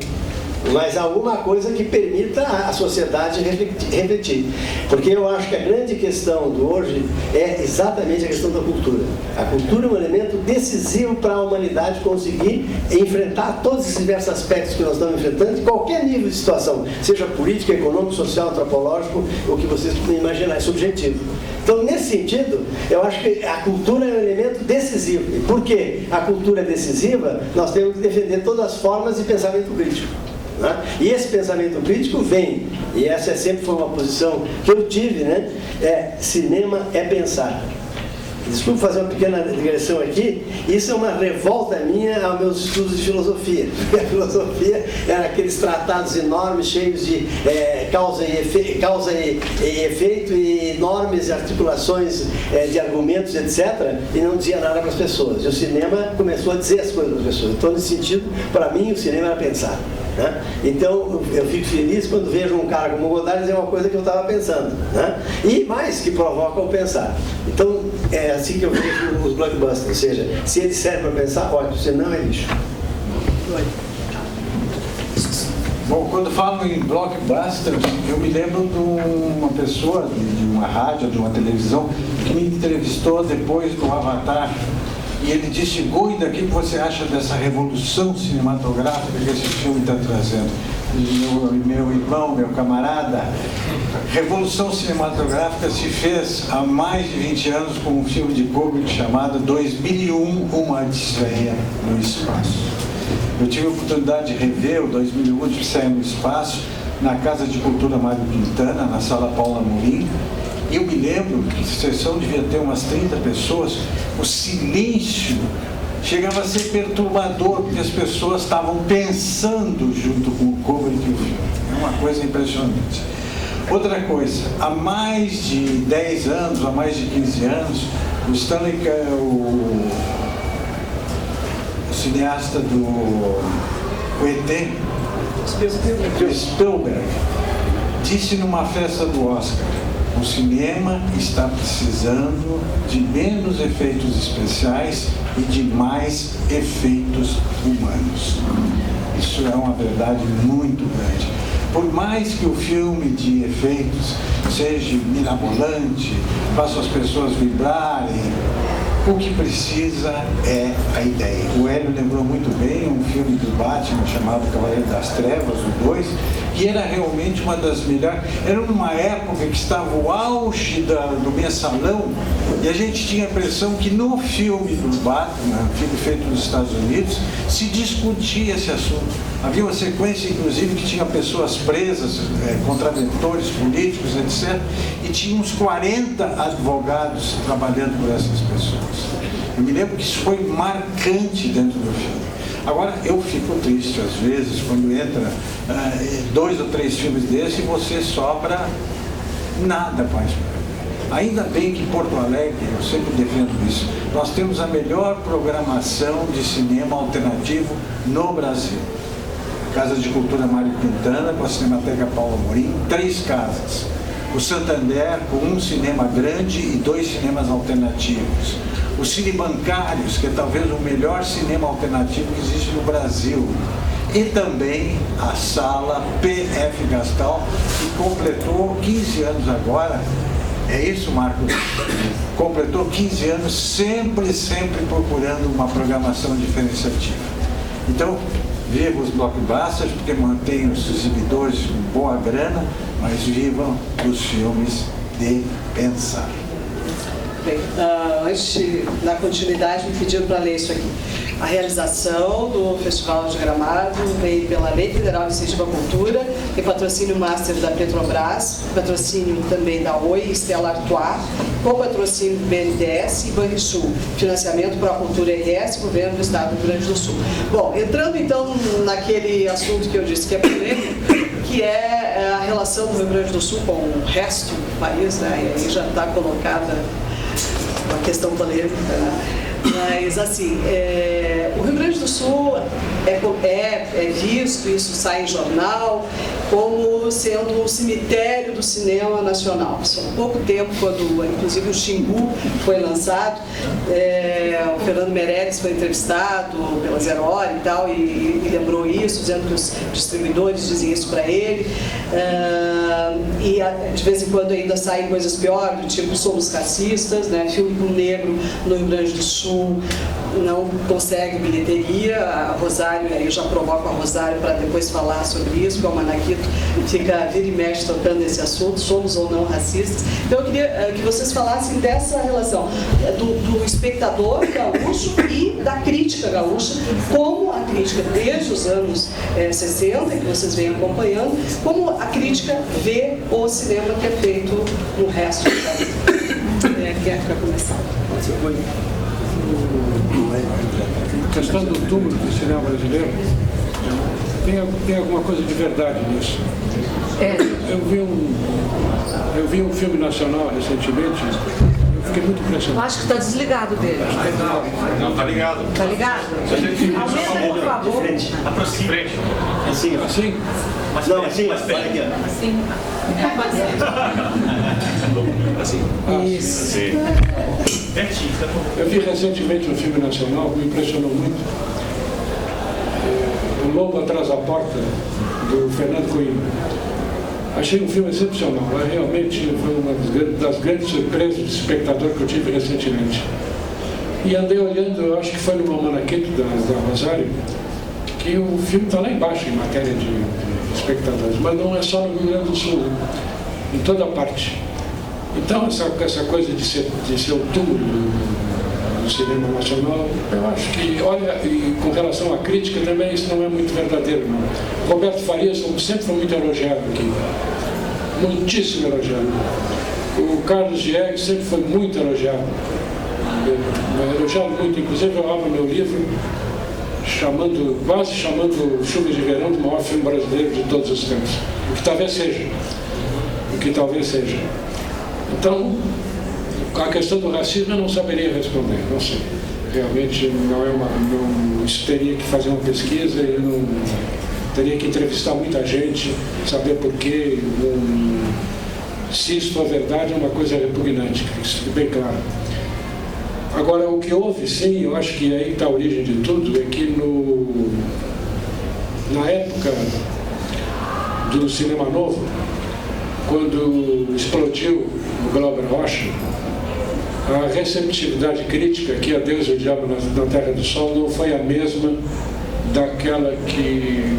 mas alguma coisa que permita a sociedade refletir. Porque eu acho que a grande questão do hoje é exatamente a questão da cultura. A cultura é um elemento decisivo para a humanidade conseguir enfrentar todos esses diversos aspectos que nós estamos enfrentando, em qualquer nível de situação, seja político, econômico, social, antropológico, o que vocês imaginar, é subjetivo. Então, nesse sentido, eu acho que a cultura é um elemento decisivo. E por que a cultura é decisiva? Nós temos que defender todas as formas de pensamento crítico. E esse pensamento crítico vem, e essa sempre foi uma posição que eu tive, né? Cinema é pensar. Desculpe fazer uma pequena digressão aqui, isso é uma revolta minha aos meus estudos de filosofia. A filosofia era aqueles tratados enormes, cheios de causa e efeito e enormes articulações de argumentos, etc., e não dizia nada para as pessoas. E o cinema começou a dizer as coisas para as pessoas. Então, nesse sentido, para mim, o cinema era pensar. Né? Então, eu fico feliz quando vejo um cara como o Godard dizer uma coisa que eu estava pensando, né? E mais que provoca o pensar. Então, é assim que eu vejo os blockbusters, ou seja, se eles servem para pensar, ótimo, se não é lixo. Bom, quando falo em blockbuster, eu me lembro de uma pessoa, de uma rádio, de uma televisão, que me entrevistou depois do Avatar. E ele disse: Goi, o que você acha dessa revolução cinematográfica que esse filme está trazendo? Meu irmão, meu camarada, revolução cinematográfica se fez há mais de 20 anos com um filme de Kubrick chamado 2001, Uma Odisseia no Espaço. Eu tive a oportunidade de rever o 2001, Odisseia no Espaço, na Casa de Cultura Mário Quintana, na Sala Paula Morim. E eu me lembro que a sessão devia ter umas 30 pessoas, o silêncio chegava a ser perturbador, porque as pessoas estavam pensando junto com o Kubrick e o filme. É uma coisa impressionante. Outra coisa, há mais de 10 anos, há mais de 15 anos, o Stanley, o cineasta do ET, Spielberg, disse numa festa do Oscar: o cinema está precisando de menos efeitos especiais e de mais efeitos humanos. Isso é uma verdade muito grande. Por mais que o filme de efeitos seja mirabolante, faça as pessoas vibrarem, o que precisa é a ideia. O Hélio lembrou muito bem um filme do Batman chamado Cavaleiro das Trevas, o 2, e era realmente uma das melhores. Era uma época que estava o auge do mensalão, e a gente tinha a impressão que no filme do Batman, filme feito nos Estados Unidos, se discutia esse assunto. Havia uma sequência, inclusive, que tinha pessoas presas, contraventores políticos, etc., e tinha uns 40 advogados trabalhando por essas pessoas. Eu me lembro que isso foi marcante dentro do filme. Agora, eu fico triste, às vezes, quando entra 2 ou 3 filmes desses e você sobra nada mais. Ainda bem que Porto Alegre, eu sempre defendo isso, nós temos a melhor programação de cinema alternativo no Brasil. Casa de Cultura Mário Quintana, com a Cinemateca Paulo Amorim, 3 casas. O Santander, com 1 cinema grande e 2 cinemas alternativos. Os Cine Bancários, que é talvez o melhor cinema alternativo que existe no Brasil. E também a Sala PF Gastal, que completou 15 anos agora. É isso, Marcos? Completou 15 anos, sempre procurando uma programação diferenciativa. Então, vivam os blockbusters, porque mantêm os exibidores com boa grana, mas vivam os filmes de pensar. Bem, antes de dar continuidade, me pediram para ler isso aqui. A realização do Festival de Gramado vem pela Lei Federal de Incentivo à Cultura, tem patrocínio Master da Petrobras, patrocínio também da Oi e Stella Artois, com patrocínio do BNDES e Banrisul, financiamento para a Cultura RS, Governo do Estado do Rio Grande do Sul. Bom, entrando então naquele assunto que eu disse que é polêmico, que é a relação do Rio Grande do Sul com o resto do país, né? E aí já está colocada uma questão polêmica, né? Mas, assim, o Rio Grande do Sul é visto, isso sai em jornal, como sendo um cemitério do cinema nacional. Há pouco tempo, quando, inclusive, o Xingu foi lançado, o Fernando Meirelles foi entrevistado pela Zero Hora e tal, e lembrou isso, dizendo que os distribuidores dizem isso para ele. E, de vez em quando, ainda saem coisas piores, do tipo Somos Racistas, né? Filme com negro no Rio Grande do Sul não consegue bilheteria. A Rosário, aí eu já provoco a Rosário para depois falar sobre isso, porque o Manaquito fica vira e mexe tocando nesse assunto, somos ou não racistas. Então eu queria que vocês falassem dessa relação do espectador gaúcho e da crítica gaúcha, como a crítica desde os anos 60, que vocês vêm acompanhando, como a crítica vê o cinema que é feito no resto do país. Quem é que vai começar? A questão do túmulo do cinema brasileiro, tem alguma coisa de verdade nisso. Eu vi um filme nacional recentemente, eu fiquei muito impressionado. Eu acho que está desligado dele. Não, tá ligado. Tá ligado? Aumenta, por favor. De frente. Aproxima. Assim? Não, assim, mas vai aqui, ó. Assim. Isso. Pertinho, tá bom. Eu vi recentemente um filme nacional que me impressionou muito. O Lobo Atrás da Porta, do Fernando Coimbra. Achei um filme excepcional. Realmente foi uma das grandes surpresas de espectador que eu tive recentemente. E andei olhando, eu acho que foi no Almanaquito da Rosário, que o filme está lá embaixo em matéria de espectadores, mas não é só no Rio Grande do Sul, em toda parte. Então, essa coisa de ser o túmulo do cinema nacional, eu acho que, olha, e com relação à crítica também, isso não é muito verdadeiro, não. Roberto Farias sempre foi muito elogiado aqui, muitíssimo elogiado. O Carlos Diegues sempre foi muito elogiado muito, inclusive eu abro meu livro quase chamando Chuvas de Verão do maior filme brasileiro de todos os tempos, o que talvez seja. Então, a questão do racismo eu não saberia responder, não sei. Realmente isso teria que fazer uma pesquisa e não teria que entrevistar muita gente, saber por quê. Se isso for verdade, é uma coisa repugnante, que isso fique bem claro. Agora, o que houve, sim, eu acho que aí está a origem de tudo, é que na época do cinema novo, quando explodiu o Glauber Rocha, a receptividade crítica, que a Deus e o Diabo na Terra do Sol, não foi a mesma daquela que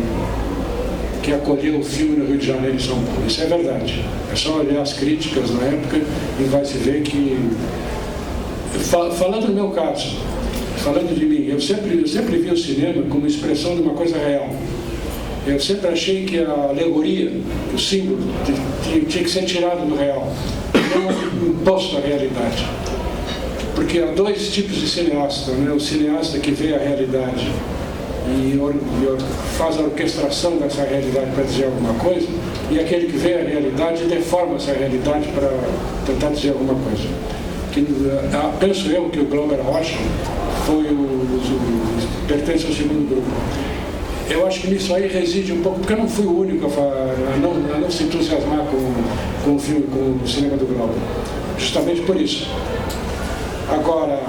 que acolheu o filme no Rio de Janeiro e São Paulo. Isso é verdade. É só olhar as críticas na época e vai se ver que... Falando no meu caso, falando de mim, eu sempre vi o cinema como expressão de uma coisa real. Eu sempre achei que a alegoria, o símbolo, tinha que ser tirado do real, não imposto à realidade. Porque há dois tipos de cineasta, né? O cineasta que vê a realidade e faz a orquestração dessa realidade para dizer alguma coisa, e aquele que vê a realidade e deforma essa realidade para tentar dizer alguma coisa. Penso eu que o Glauber Rocha pertence ao segundo grupo. Eu acho que nisso aí reside um pouco, porque eu não fui o único a não se entusiasmar com o filme, com o cinema do Glauber. Justamente por isso. Agora,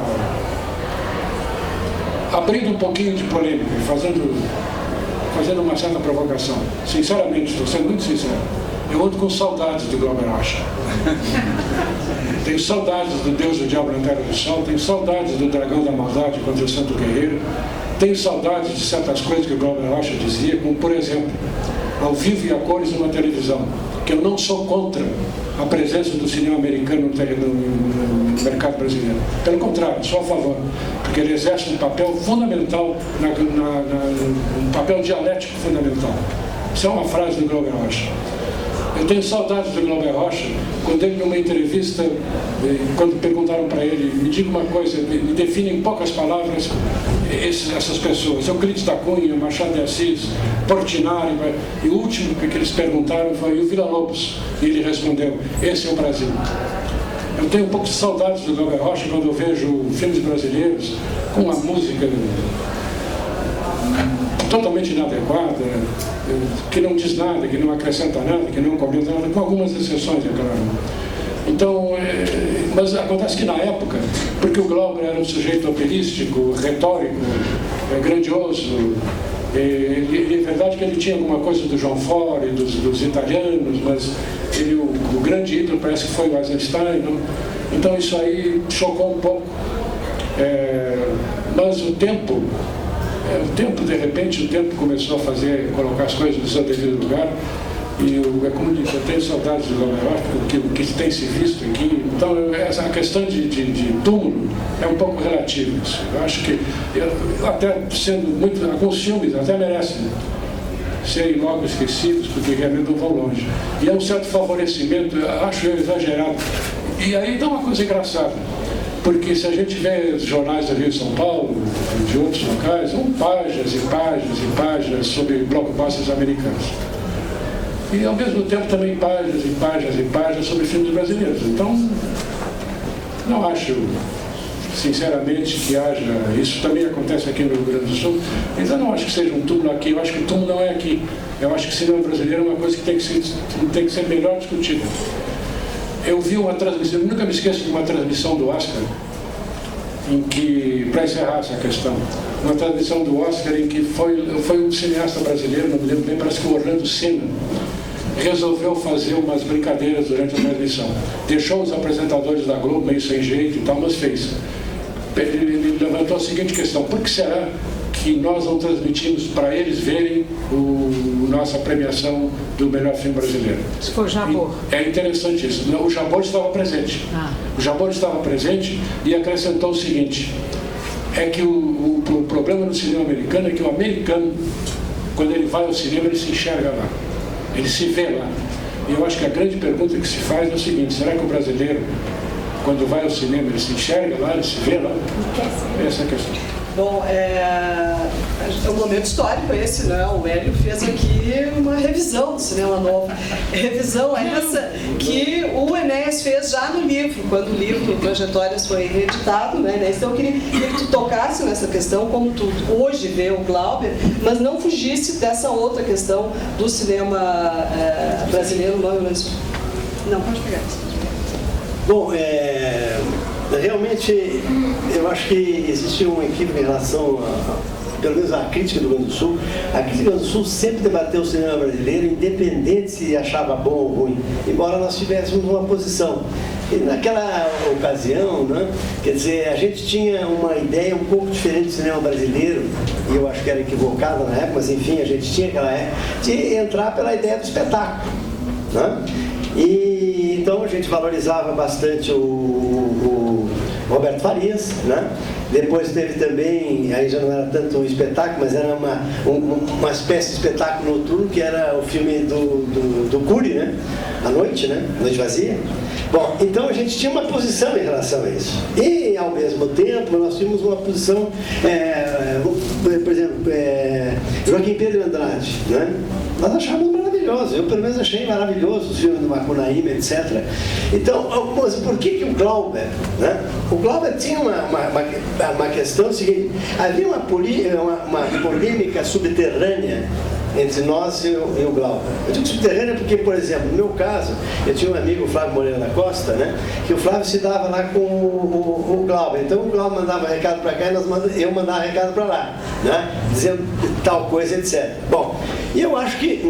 abrindo um pouquinho de polêmica, fazendo uma certa provocação, sinceramente, estou sendo muito sincero, eu ando com saudades do Glauber Rocha. Tenho saudades do Deus do Diabo na Terra do Sol, tenho saudades do Dragão da Maldade contra o Santo Guerreiro, tenho saudades de certas coisas que o Glauber Rocha dizia, como, por exemplo, ao vivo e a cores numa televisão, que eu não sou contra a presença do cinema americano no mercado brasileiro. Pelo contrário, sou a favor, porque ele exerce um papel fundamental, um papel dialético fundamental. Isso é uma frase do Glauber Rocha. Eu tenho saudades do Glauber Rocha, quando ele, numa entrevista, quando perguntaram para ele, me diga uma coisa, me define em poucas palavras essas pessoas, Euclides da Cunha, Machado de Assis, Portinari, e o último que eles perguntaram foi o Villa-Lobos, e ele respondeu, esse é o Brasil. Eu tenho um pouco de saudades do Glauber Rocha quando eu vejo filmes brasileiros com uma música totalmente inadequada, que não diz nada, que não acrescenta nada, que não comenta nada, com algumas exceções, é claro. Então, mas acontece que na época, porque o Glauber era um sujeito operístico, retórico, grandioso, é verdade que ele tinha alguma coisa do João Fore, dos italianos, mas o grande ídolo parece que foi o Eisenstein, não? Então isso aí chocou um pouco. Mas o tempo, de repente, o tempo começou a colocar as coisas no seu devido lugar, e é como disse, eu tenho saudades do Glauber Rocha, o que tem se visto aqui. Então, essa questão de túmulo é um pouco relativa. Eu acho que, até sendo muito, alguns filmes até merecem serem logo esquecidos, porque realmente não vão longe. E é um certo favorecimento, acho eu exagerado. E aí dá uma coisa engraçada. Porque se a gente vê os jornais do Rio de São Paulo, de outros locais, são páginas e páginas e páginas sobre blockbusters americanos. E ao mesmo tempo também páginas e páginas e páginas sobre filmes brasileiros. Então, não acho, sinceramente, que haja... Isso também acontece aqui no Rio Grande do Sul. Então não acho que seja um túmulo aqui, eu acho que o túmulo não é aqui. Eu acho que o cinema brasileiro é uma coisa que tem que ser melhor discutida. Eu vi uma transmissão, eu nunca me esqueço de uma transmissão do Oscar, em que, para encerrar essa questão, uma transmissão do Oscar em que foi um cineasta brasileiro, não me lembro bem, parece que o Orlando Senna, resolveu fazer umas brincadeiras durante a transmissão. Deixou os apresentadores da Globo meio sem jeito e tal, mas fez. Ele levantou a seguinte questão: por que será que nós não transmitimos para eles verem nossa premiação do melhor filme brasileiro? Se for Jabor. É interessante isso. O Jabor estava presente. O Jabor estava presente e acrescentou o seguinte: é que o problema no cinema americano é que o americano, quando ele vai ao cinema, ele se enxerga lá. Ele se vê lá. E eu acho que a grande pergunta que se faz é o seguinte: será que o brasileiro, quando vai ao cinema, ele se enxerga lá, ele se vê lá? Essa é a questão. Bom, é um momento histórico esse, né? O Hélio fez aqui uma revisão do cinema novo. Revisão essa que o Enéas fez já no livro, quando o livro Trajetórias foi reeditado, né, Enéas? Então eu queria que tu tocasse nessa questão, como tu hoje vê o Glauber, mas não fugisse dessa outra questão do cinema brasileiro. Não, pode pegar. Bom, realmente eu acho que existe um equívoco em relação pelo menos a crítica do Rio Grande do Sul, a crítica do Rio Grande do Sul sempre debateu o cinema brasileiro, independente se achava bom ou ruim, embora nós tivéssemos uma posição. E naquela ocasião, né, quer dizer, a gente tinha uma ideia um pouco diferente do cinema brasileiro, e eu acho que era equivocada na época, mas enfim, a gente tinha aquela época, de entrar pela ideia do espetáculo. Né? E então a gente valorizava bastante o Roberto Farias, né? Depois teve também, aí já não era tanto um espetáculo, mas era uma espécie de espetáculo noturno, que era o filme do Cury, né? À noite, né? Noite Vazia. Bom, então a gente tinha uma posição em relação a isso. E, ao mesmo tempo, nós tínhamos uma posição, por exemplo, Joaquim Pedro Andrade, né? Nós achávamos maravilhoso, eu pelo menos achei maravilhoso os filmes do Macunaíma, etc. Então, mas por que o Glauber, né? O Glauber tinha uma questão seguinte, havia uma polêmica subterrânea entre nós e o Glauber. Eu digo subterrânea porque, por exemplo, no meu caso, eu tinha um amigo, o Flávio Moreira da Costa, né, que o Flávio se dava lá com o Glauber. Então o Glauber mandava recado para cá e eu mandava recado para lá, né, dizendo tal coisa, etc. Bom, e eu acho que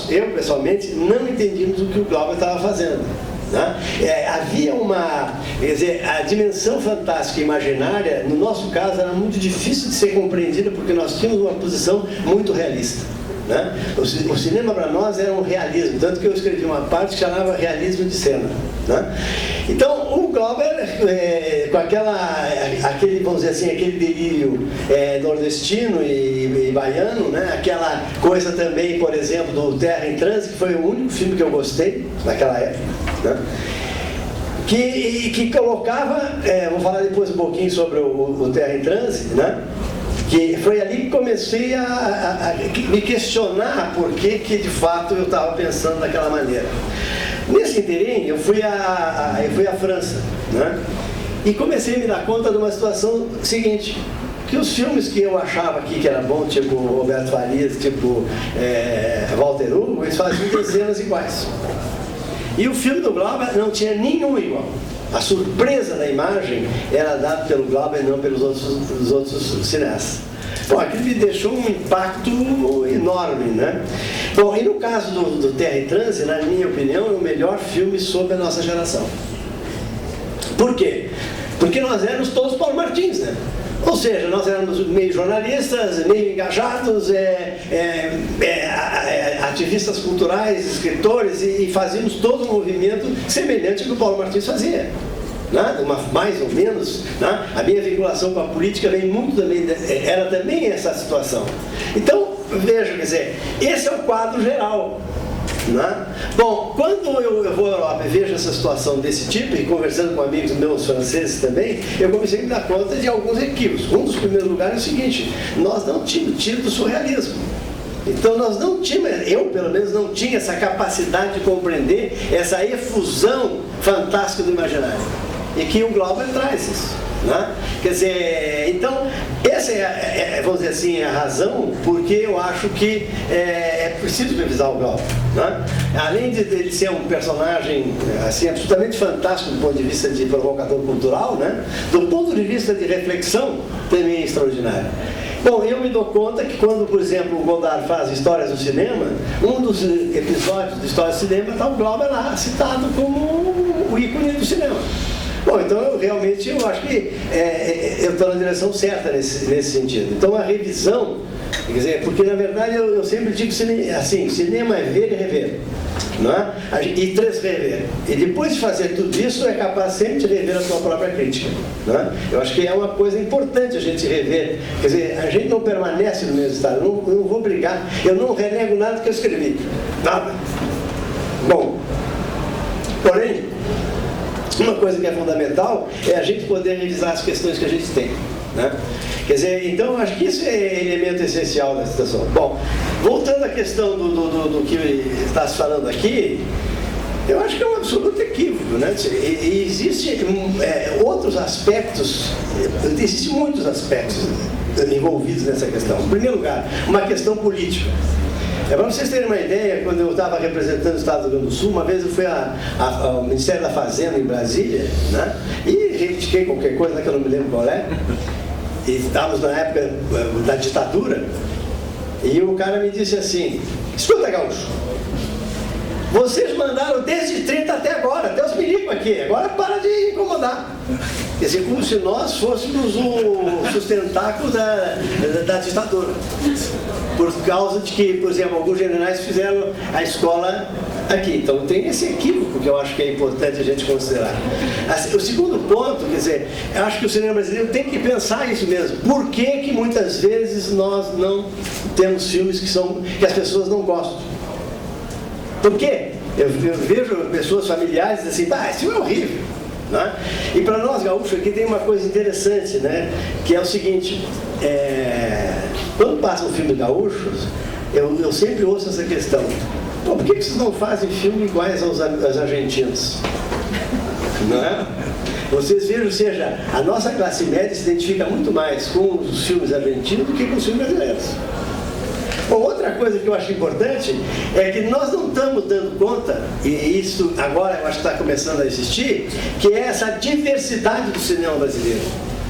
eu pessoalmente, não entendíamos o que o Glauber estava fazendo. Né? Havia quer dizer, a dimensão fantástica e imaginária, no nosso caso, era muito difícil de ser compreendida porque nós tínhamos uma posição muito realista. Né? O cinema para nós era um realismo, tanto que eu escrevi uma parte que chamava realismo de cena. Né? Então o Glauber, com aquele, vamos dizer assim, aquele delírio nordestino e baiano, né? Aquela coisa também, por exemplo, do Terra em Trânsito, que foi o único filme que eu gostei naquela época, né? que colocava, vou falar depois um pouquinho sobre o Terra em Trânsito, né? Que foi ali que comecei a me questionar por que de fato eu estava pensando daquela maneira. Nesse interim, eu fui à França, né? E comecei a me dar conta de uma situação seguinte, que os filmes que eu achava aqui que era bom, tipo Roberto Farias, tipo Walter Hugo, eles faziam dezenas iguais. E o filme do Glauber não tinha nenhum igual. A surpresa da imagem era dada pelo Glauber e não pelos outros cineastas. Bom, aquilo me deixou um impacto enorme, né? Bom, e no caso do Terra em Trânsito, na minha opinião, é o melhor filme sobre a nossa geração. Por quê? Porque nós éramos todos Paulo Martins, né? Ou seja, nós éramos meio jornalistas, meio engajados, ativistas culturais, escritores, e fazíamos todo um movimento semelhante ao que o Paulo Martins fazia. Né? Mais ou menos, né? A minha vinculação com a política vem muito também, era também essa situação. Então, veja, quer dizer, esse é o quadro geral. Né? Bom, quando eu vou à Europa e vejo essa situação desse tipo, e conversando com amigos meus franceses também, eu comecei a me dar conta de alguns equívocos. Um dos primeiros lugares é o seguinte: nós não tínhamos tido do surrealismo. Então nós não tínhamos, eu pelo menos não tinha essa capacidade de compreender essa efusão fantástica do imaginário. E que o Glauber traz isso. Né? Quer dizer, então, essa vamos dizer assim, a razão porque eu acho que é preciso revisar o Glauber. Né? Além de ele ser um personagem assim, absolutamente fantástico do ponto de vista de provocador cultural, né? Do ponto de vista de reflexão, também é extraordinário. Bom, eu me dou conta que quando, por exemplo, o Godard faz Histórias do Cinema, um dos episódios de Histórias do Cinema está o Glauber lá, citado como o ícone do cinema. Bom, então eu acho que eu estou na direção certa nesse sentido. Então a revisão, quer dizer, porque na verdade eu sempre digo assim, cinema é ver e rever, não é? E transrever. E depois de fazer tudo isso, é capaz sempre de rever a sua própria crítica. Não é? Eu acho que é uma coisa importante a gente rever. Quer dizer, a gente não permanece no mesmo estado. Eu não vou brigar, eu não renego nada que eu escrevi. Nada. Bom, porém, uma coisa que é fundamental é a gente poder revisar as questões que a gente tem. Né? Quer dizer, então acho que isso é elemento essencial da situação. Bom, voltando à questão do que está se falando aqui, eu acho que é um absoluto equívoco. Né? E existem outros aspectos, existem muitos aspectos envolvidos nessa questão. Em primeiro lugar, uma questão política. Para vocês terem uma ideia, quando eu estava representando o Estado do Rio Grande do Sul, uma vez eu fui ao Ministério da Fazenda em Brasília, né? E reivindiquei qualquer coisa que eu não me lembro qual é. e estávamos na época da ditadura, e o cara me disse assim: escuta, Gaúcho, vocês mandaram desde 30 até agora, até os milicos aqui, agora para de incomodar. Quer dizer, como se nós fôssemos o sustentáculo da ditadura. Por causa de que, por exemplo, alguns generais fizeram a escola aqui. Então tem esse equívoco que eu acho que é importante a gente considerar. O segundo ponto, quer dizer, eu acho que o cinema brasileiro tem que pensar isso mesmo. Por que muitas vezes nós não temos filmes que as pessoas não gostam? Por quê? Eu vejo pessoas familiares assim, esse filme é horrível. Né? E para nós gaúchos aqui tem uma coisa interessante, né? Que é o seguinte, quando passa um filme gaúchos, eu sempre ouço essa questão: por que vocês não fazem filmes iguais aos argentinos? Não é? Vocês vejam, ou seja, a nossa classe média se identifica muito mais com os filmes argentinos do que com os filmes brasileiros. Bom, outra coisa que eu acho importante é que nós não estamos dando conta, e isso agora eu acho que está começando a existir, que é essa diversidade do cinema brasileiro.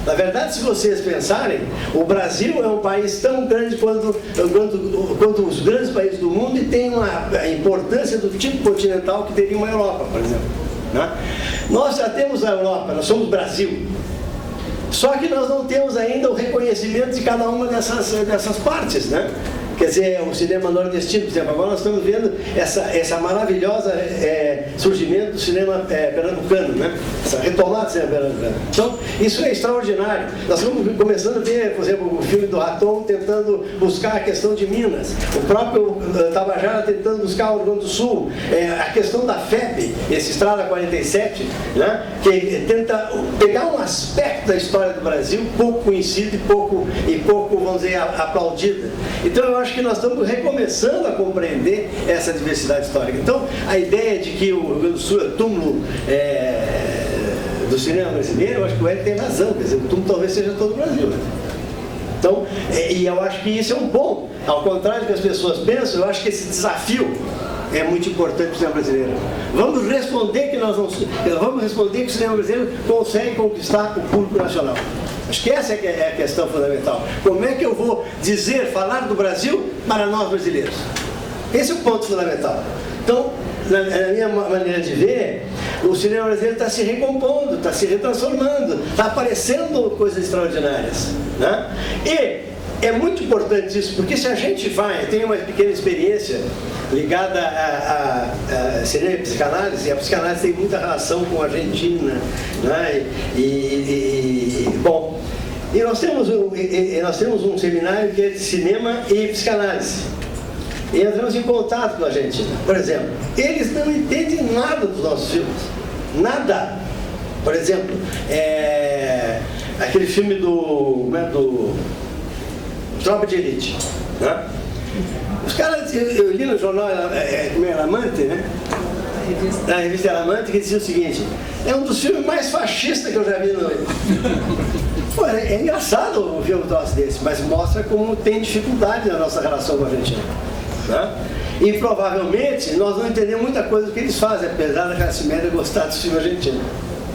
Na verdade, se vocês pensarem, o Brasil é um país tão grande quanto os grandes países do mundo e tem a importância do tipo continental que teria uma Europa, por exemplo. Né? Nós já temos a Europa, nós somos Brasil. Só que nós não temos ainda o reconhecimento de cada uma dessas partes, né? Quer dizer, o cinema nordestino, por exemplo, agora nós estamos vendo essa maravilhosa surgimento do cinema pernambucano, né? Essa retomada do cinema pernambucano. Então, isso é extraordinário. Nós estamos começando a ver, por exemplo, o filme do Raton tentando buscar a questão de Minas, o próprio Tabajara tentando buscar o Rio Grande do Sul, a questão da FEB, esse Estrada 47, né? Que tenta pegar um aspecto da história do Brasil pouco conhecido e pouco, vamos dizer, aplaudida. Então, eu acho que nós estamos recomeçando a compreender essa diversidade histórica. Então, a ideia de que o Rio Grande do Sul é túmulo do cinema brasileiro, eu acho que o Hélio tem razão, quer dizer, o túmulo talvez seja todo o Brasil. Né? Então, e eu acho que isso é um bom, ao contrário do que as pessoas pensam, eu acho que esse desafio é muito importante para o cinema brasileiro. Vamos responder que o cinema brasileiro consegue conquistar o público nacional. Acho que essa é a questão fundamental. Como é que eu vou falar do Brasil para nós brasileiros? Esse é o ponto fundamental. Então, na minha maneira de ver, o cinema brasileiro está se recompondo, está se retransformando, está aparecendo coisas extraordinárias. Né? E é muito importante isso, porque se a gente vai, eu tenho uma pequena experiência ligada a cinema e psicanálise, e a psicanálise tem muita relação com a Argentina, né? Bom, e nós temos um seminário que é de cinema e psicanálise. E entramos em contato com a Argentina. Por exemplo, eles não entendem nada dos nossos filmes. Nada. Por exemplo, aquele filme do Tropa de Elite. Né? Os caras, eu li no jornal Elamante, né? Na revista Elamante, que dizia o seguinte: é um dos filmes mais fascistas que eu já vi no... Pô, é engraçado ouvir um troço desse, mas mostra como tem dificuldade na nossa relação com a Argentina. Né? E provavelmente nós não entendemos muita coisa do que eles fazem, apesar da classe média gostar do filme argentino.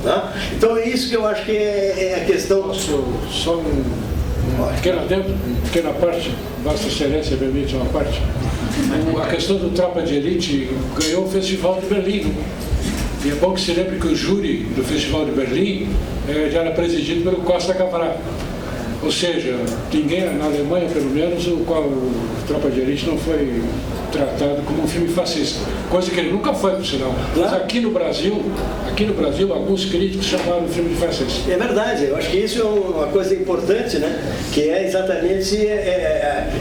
Né? Então é isso que eu acho que é a questão. Só pequena parte, Vossa Excelência permite uma parte. A questão do Tropa de Elite ganhou o Festival de Berlim. E é bom que se lembre que o júri do Festival de Berlim já era presidido pelo Costa Cavrà. Ou seja, ninguém, na Alemanha pelo menos, o Tropa de Elite não foi tratado como um filme fascista, coisa que ele nunca foi, por sinal. Mas aqui no Brasil, alguns críticos chamaram o filme de fascista. É verdade, eu acho que isso é uma coisa importante, né? Que é exatamente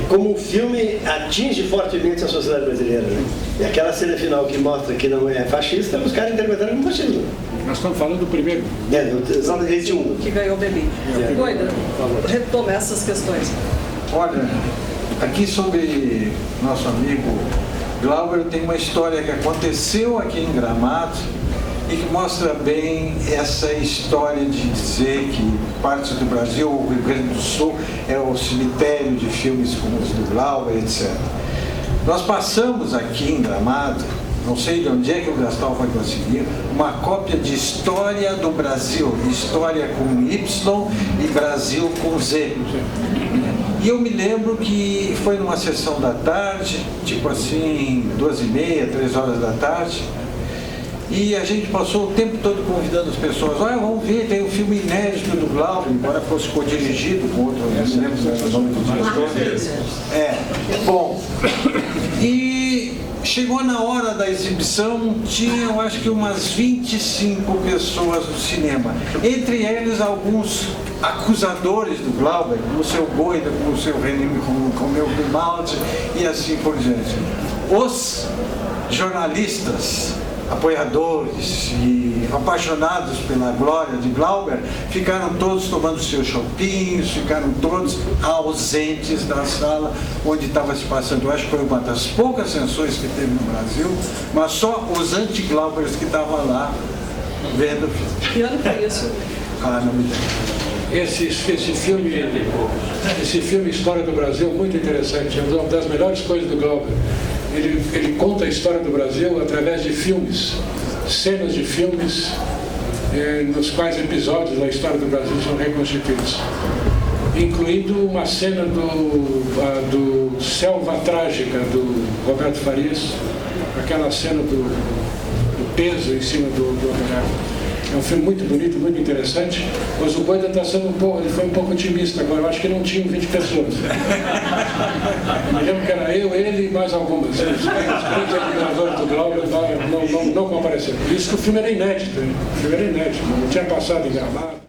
como o filme atinge fortemente a sociedade brasileira. Né? E aquela cena final que mostra que não é fascista, os caras interpretaram como fascismo. Nós estamos falando do primeiro. Do Tropa de Elite 1. Que ganhou Berlim. Doida, retoma essas questões. Olha, aqui sobre nosso amigo Glauber tem uma história que aconteceu aqui em Gramado e que mostra bem essa história de dizer que partes do Brasil, o Rio Grande do Sul, é o cemitério de filmes como os do Glauber, etc. Nós passamos aqui em Gramado não sei de onde é que o Gastal vai conseguir, uma cópia de História do Brasil, História com Y e Brasil com Z. E eu me lembro que foi numa sessão da tarde, tipo assim, 2h30, 3 horas da tarde, e a gente passou o tempo todo convidando as pessoas, olha, vamos ver, tem um filme inédito do Glauber, embora fosse co-dirigido com outro, não me lembro o nome do diretor. Bom, e chegou na hora da exibição, tinha, eu acho que umas 25 pessoas no cinema, entre eles alguns acusadores do Glauber, como o seu Goida, como o seu René, como o meu Grimaldi e assim por diante. Os jornalistas, apoiadores e apaixonados pela glória de Glauber ficaram todos tomando seus chopinhos, ficaram todos ausentes da sala onde estava se passando. Eu acho que foi uma das poucas sessões que teve no Brasil, mas só os anti-Glaubers que estavam lá vendo o filme. Que ano foi isso? Ah, não me lembro. Esse filme História do Brasil é muito interessante, é uma das melhores coisas do Glauber. Ele conta a história do Brasil através de filmes, cenas de filmes, nos quais episódios da história do Brasil são reconstituídos, incluindo uma cena do Selva Trágica, do Roberto Farias, aquela cena do peso em cima do operário. É um filme muito bonito, muito interessante, mas o Goida está sendo ele foi um pouco otimista agora, eu acho que não tinham 20 pessoas. Eu me lembro que era ele e mais algumas. Os três admiradores do Glauber não compareceram. Por isso que o filme era inédito, não tinha passado em Gramado.